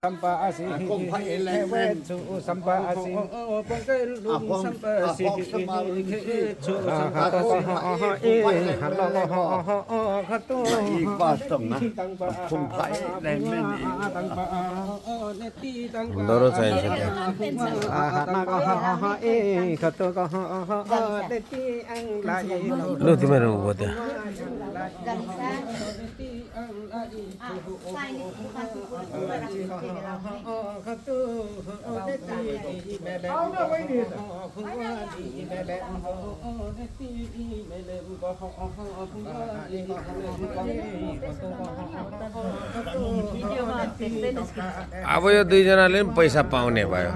สัมปะสิเวชุสัมปะสิปงเกลุสัมปะสิชุสัมปะสิเอหันลงขตุ อีกว่าต้องนะคงไปแรงแม่นี่ ตังปะเนติตังปะ Doro saya saja. หันก็เอขตุก็เนติอังไล Lu di mana buat ya?ขตุเนติแม่แม่เอาไว้ดิพุ่งว่าดีแม่แม่เนติแม่แม่ก็พุ่งว่าดีขตุ अब यो दुईजनाले पनि पैसा पाउने भयो.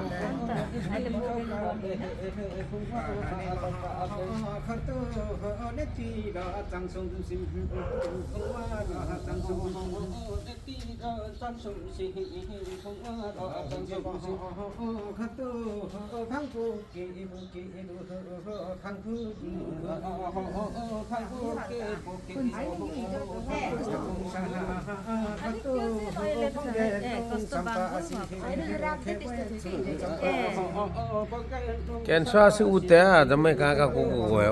Kian suasi udah, tapi kakak kuku gue.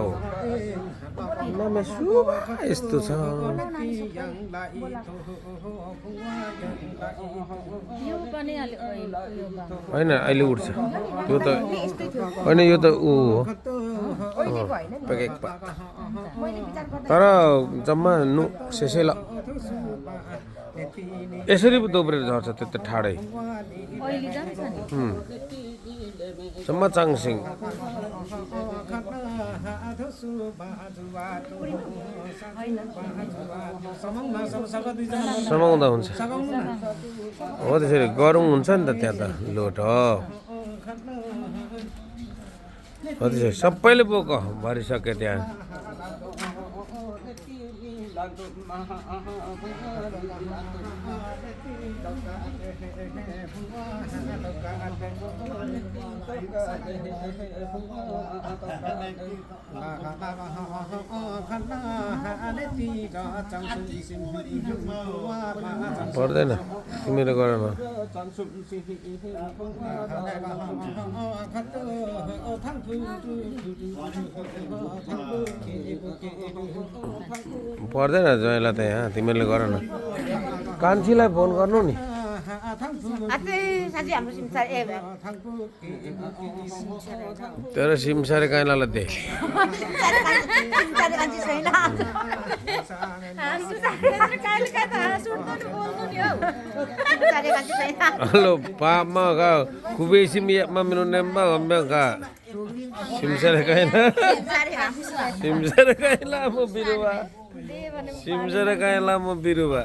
Nama suka itu sama. Mana aili ursa? Yuta, mana yuta pakai pak. Tara जम्मा नु सेसेला यसरी पो दोब्रेर झर्छ त्यो त ठाडै जम्मा चाङसिङ समाउँदा हुन्छ हो त्यसरी गरौँ हुन्छ नि त त्यहाँ त लोट हो त्यसरी सबैले बोक भरिसक्यो त्यहाँ पर्दैन तिमीले गर न पर्दैन जयलाई त यहाँ तिमीले गर न कान्छीलाई फोन गर्नु नि तेरो सिमसारे काइलालाई they Halo, Pak Maka, kubisi miyak minum nembak ambeka. Simsare kaila. Simsare kaila mau biru ba. Simsare kaila mau biru ba.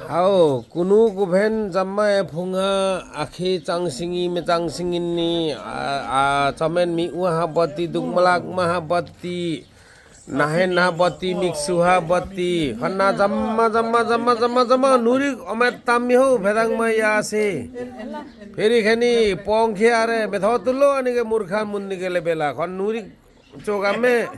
Ao, kunu kuben jamma phunga akhi changsingi me changsingini a chamen mi uhabati dugmalak mahabati nahen nahabati miksuha bati khanna jamma nuri amet tammi ho bhedang ma ya ase feri khani pongkhe are betho tulo ani ke murkha munni ke lebela khan nuri chogame